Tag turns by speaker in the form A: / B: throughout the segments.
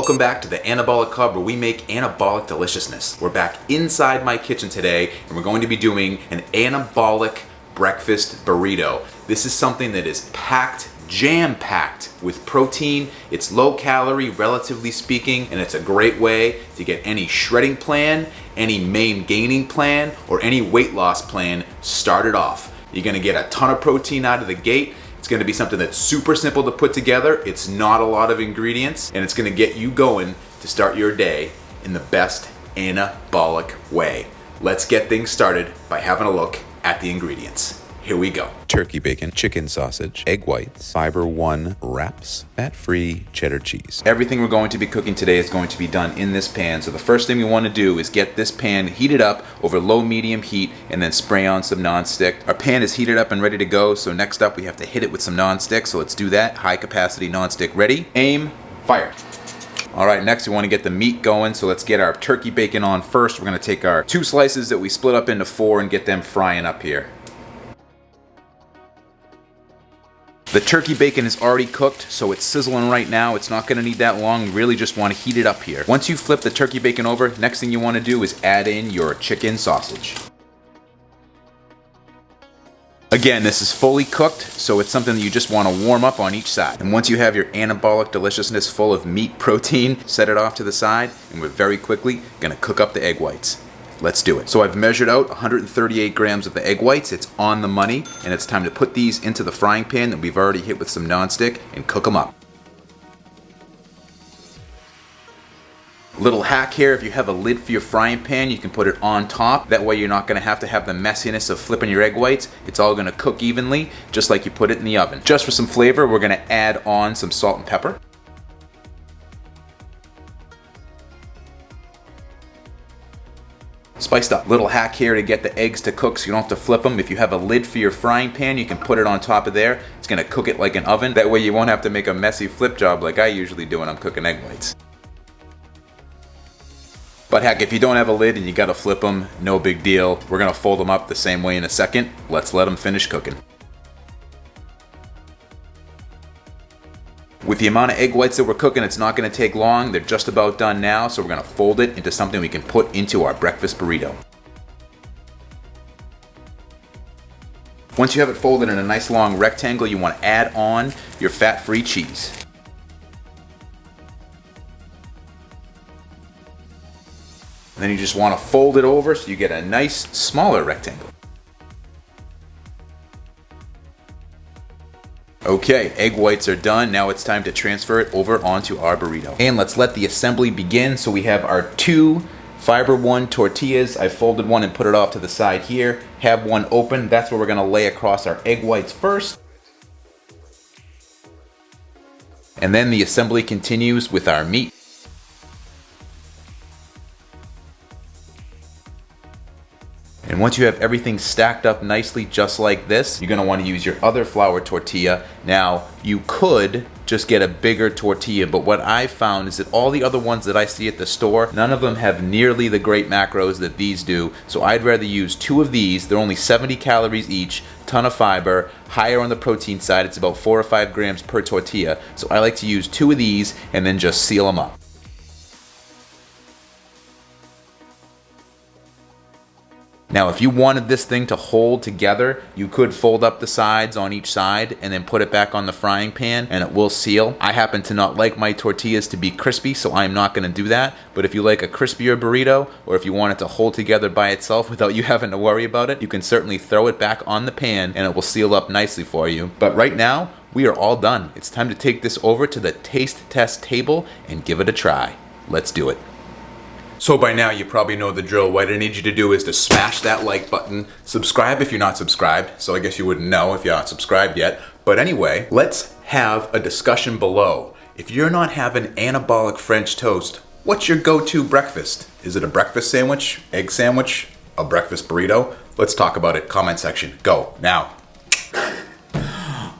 A: Welcome back to the Anabolic Club, where we make anabolic deliciousness. We're back inside my kitchen today, and we're going to be doing an anabolic breakfast burrito. This is something that is packed, jam-packed with protein. It's low calorie, relatively speaking, and it's a great way to get any shredding plan, any main gaining plan, or any weight loss plan started off. You're gonna get a ton of protein out of the gate. It's gonna be something that's super simple to put together. It's not a lot of ingredients, and it's gonna get you going to start your day in the best anabolic way. Let's get things started by having a look at the ingredients. Here we go.
B: Turkey bacon, chicken sausage, egg whites, fiber 1 wraps, fat-free cheddar cheese.
A: Everything we're going to be cooking today is going to be done in this pan. So the first thing we want to do is get this pan heated up over low-medium heat and then spray on some nonstick. Our pan is heated up and ready to go, so next up we have to hit it with some nonstick. So let's do that. High capacity nonstick ready. Aim, fire. All right, next we want to get the meat going, so let's get our turkey bacon on first. We're going to take our 2 slices that we split up into 4 and get them frying up here. The turkey bacon is already cooked, so it's sizzling right now. It's not gonna need that long. You really just wanna heat it up here. Once you flip the turkey bacon over, next thing you wanna do is add in your chicken sausage. Again, this is fully cooked, so it's something that you just wanna warm up on each side. And once you have your anabolic deliciousness full of meat protein, set it off to the side, and we're very quickly gonna cook up the egg whites. Let's do it. So I've measured out 138 grams of the egg whites. It's on the money, and it's time to put these into the frying pan that we've already hit with some nonstick and cook them up. Little hack here, if you have a lid for your frying pan, you can put it on top. That way you're not gonna have to have the messiness of flipping your egg whites. It's all gonna cook evenly, just like you put it in the oven. Just for some flavor, we're gonna add on some salt and pepper. Spiced up. Little hack here to get the eggs to cook so you don't have to flip them. If you have a lid for your frying pan, you can put it on top of there. It's gonna cook it like an oven. That way you won't have to make a messy flip job like I usually do when I'm cooking egg whites. But heck, if you don't have a lid and you gotta flip them, no big deal. We're gonna fold them up the same way in a second. Let's let them finish cooking. With the amount of egg whites that we're cooking, it's not going to take long. They're just about done now, so we're going to fold it into something we can put into our breakfast burrito. Once you have it folded in a nice long rectangle, you want to add on your fat-free cheese. And then you just want to fold it over so you get a nice smaller rectangle. Okay, egg whites are done. Now it's time to transfer it over onto our burrito. And let's let the assembly begin. So we have our 2 fiber 1 tortillas. I folded one and put it off to the side here. Have one open. That's what we're gonna lay across our egg whites first. And then the assembly continues with our meat. And once you have everything stacked up nicely just like this, you're gonna wanna use your other flour tortilla. Now, you could just get a bigger tortilla, but what I've found is that all the other ones that I see at the store, none of them have nearly the great macros that these do. So I'd rather use 2 of these. They're only 70 calories each, ton of fiber, higher on the protein side. It's about 4 or 5 grams per tortilla. So I like to use 2 of these and then just seal them up. Now, if you wanted this thing to hold together, you could fold up the sides on each side and then put it back on the frying pan and it will seal. I happen to not like my tortillas to be crispy, so I'm not gonna do that. But if you like a crispier burrito, or if you want it to hold together by itself without you having to worry about it, you can certainly throw it back on the pan and it will seal up nicely for you. But right now, we are all done. It's time to take this over to the taste test table and give it a try. Let's do it. So by now you probably know the drill. What I need you to do is to smash that like button, subscribe if you're not subscribed, so I guess you wouldn't know if you're not subscribed yet. But anyway, let's have a discussion below. If you're not having anabolic French toast, what's your go-to breakfast? Is it a breakfast sandwich, egg sandwich, a breakfast burrito? Let's talk about it. Comment section. Go now.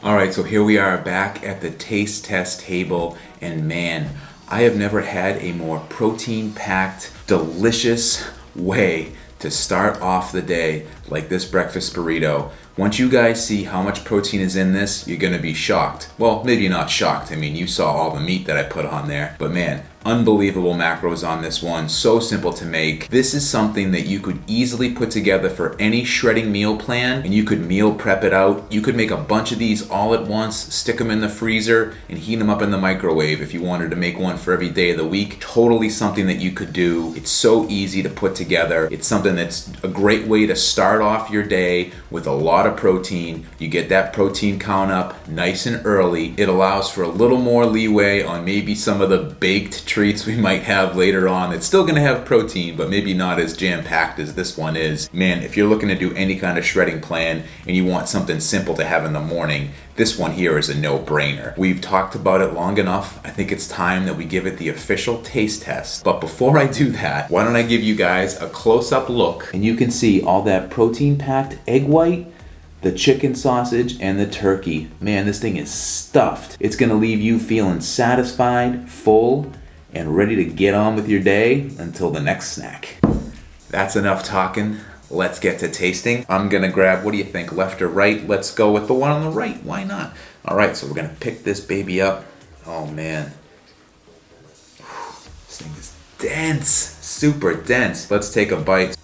A: All right, so here we are back at the taste test table, and man, I have never had a more protein-packed, delicious way to start off the day like this breakfast burrito. Once you guys see how much protein is in this, you're gonna be shocked. Well, maybe not shocked. I mean, you saw all the meat that I put on there. But man, Unbelievable macros on this one, so simple to make. This is something that you could easily put together for any shredding meal plan, and you could meal prep it out. You could make a bunch of these all at once, stick them in the freezer, and heat them up in the microwave if you wanted to make one for every day of the week. Totally something that you could do. It's so easy to put together. It's something that's a great way to start off your day with a lot of protein. You get that protein count up nice and early. It allows for a little more leeway on maybe some of the baked treats we might have later on. It's still gonna have protein, but maybe not as jam-packed as this one is. Man, if you're looking to do any kind of shredding plan and you want something simple to have in the morning, this one here is a no-brainer. We've talked about it long enough. I think it's time that we give it the official taste test. But before I do that, why don't I give you guys a close-up look, and you can see all that protein-packed egg white, the chicken sausage, and the turkey. Man, this thing is stuffed. It's gonna leave you feeling satisfied, full, and ready to get on with your day until the next snack. That's enough talking. Let's get to tasting. I'm gonna grab, what do you think, left or right? Let's go with the one on the right, why not? All right, so we're gonna pick this baby up. Oh man. This thing is dense, super dense. Let's take a bite.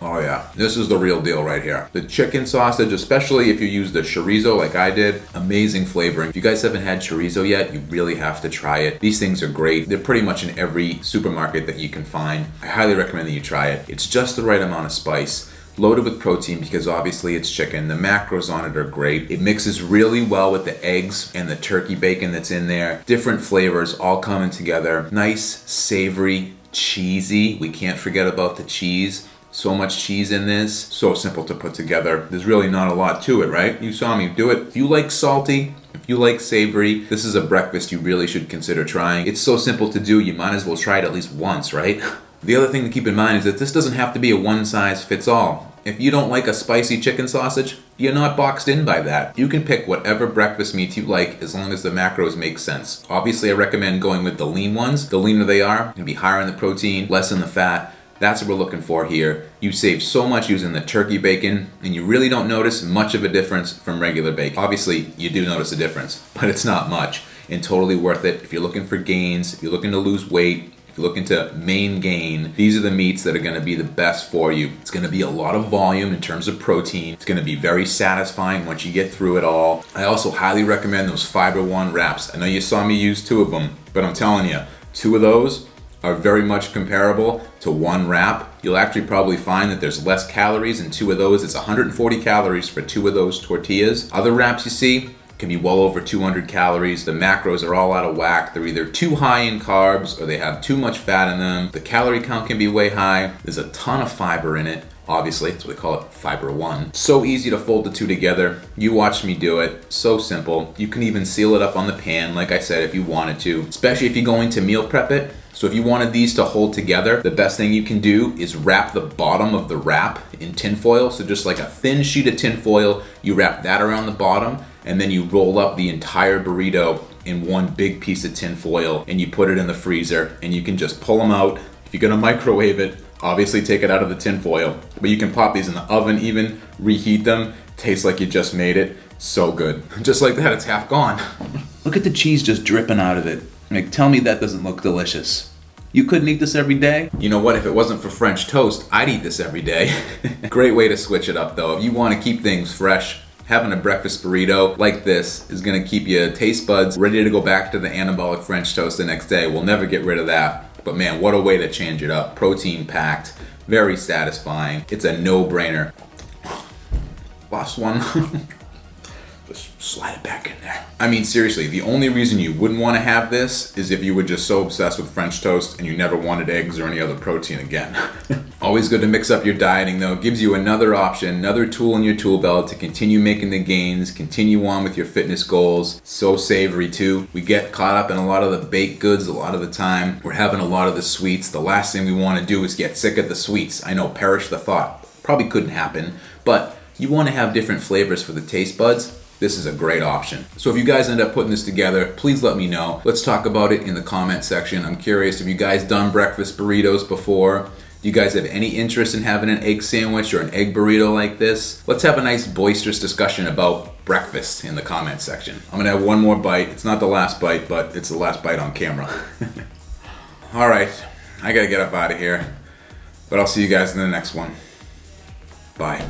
A: Oh yeah, this is the real deal right here. The chicken sausage, especially if you use the chorizo like I did, amazing flavoring. If you guys haven't had chorizo yet, you really have to try it. These things are great. They're pretty much in every supermarket that you can find. I highly recommend that you try it. It's just the right amount of spice. Loaded with protein because obviously it's chicken. The macros on it are great. It mixes really well with the eggs and the turkey bacon that's in there. Different flavors all coming together. Nice, savory, cheesy. We can't forget about the cheese. So much cheese in this. So simple to put together. There's really not a lot to it, right? You saw me do it. If you like salty, if you like savory, this is a breakfast you really should consider trying. It's so simple to do, you might as well try it at least once, right? The other thing to keep in mind is that this doesn't have to be a one-size-fits-all. If you don't like a spicy chicken sausage, you're not boxed in by that. You can pick whatever breakfast meats you like as long as the macros make sense. Obviously, I recommend going with the lean ones. The leaner they are, going to be higher in the protein, less in the fat. That's what we're looking for here. You save so much using the turkey bacon, and you really don't notice much of a difference from regular bacon. Obviously, you do notice a difference, but it's not much, and totally worth it. If you're looking for gains, if you're looking to lose weight, if you're looking to main gain, these are the meats that are gonna be the best for you. It's gonna be a lot of volume in terms of protein. It's gonna be very satisfying once you get through it all. I also highly recommend those Fiber One wraps. I know you saw me use 2 of them, but I'm telling you, 2 of those are very much comparable to 1 wrap. You'll actually probably find that there's less calories in 2 of those. It's 140 calories for 2 of those tortillas. Other wraps you see can be well over 200 calories. The macros are all out of whack. They're either too high in carbs or they have too much fat in them. The calorie count can be way high. There's a ton of fiber in it. Obviously, that's what they call it, Fiber One. So easy to fold the 2 together. You watched me do it. So simple. You can even seal it up on the pan, like I said, if you wanted to, especially if you're going to meal prep it. So if you wanted these to hold together, the best thing you can do is wrap the bottom of the wrap in tinfoil. So just like a thin sheet of tinfoil, you wrap that around the bottom, and then you roll up the entire burrito in one big piece of tinfoil, and you put it in the freezer, and you can just pull them out. If you're gonna microwave it, obviously take it out of the tinfoil, but you can pop these in the oven even, reheat them, tastes like you just made it. So good. Just like that, it's half gone. Look at the cheese just dripping out of it. Like, tell me that doesn't look delicious. You couldn't eat this every day? You know what, if it wasn't for French toast, I'd eat this every day. Great way to switch it up though. If you want to keep things fresh, having a breakfast burrito like this is gonna keep your taste buds ready to go back to the anabolic French toast the next day. We'll never get rid of that. But man, what a way to change it up. Protein packed, very satisfying. It's a no-brainer. Last one. Just slide it back in there. I mean, seriously, the only reason you wouldn't want to have this is if you were just so obsessed with French toast and you never wanted eggs or any other protein again. Always good to mix up your dieting though. It gives you another option, another tool in your tool belt to continue making the gains, continue on with your fitness goals. So savory too. We get caught up in a lot of the baked goods a lot of the time. We're having a lot of the sweets. The last thing we want to do is get sick of the sweets. I know, perish the thought. Probably couldn't happen, but you want to have different flavors for the taste buds. This is a great option. So if you guys end up putting this together, please let me know. Let's talk about it in the comment section. I'm curious, have you guys done breakfast burritos before? Do you guys have any interest in having an egg sandwich or an egg burrito like this? Let's have a nice boisterous discussion about breakfast in the comments section. I'm gonna have one more bite. It's not the last bite, but it's the last bite on camera. All right, I gotta get up out of here, but I'll see you guys in the next one. Bye.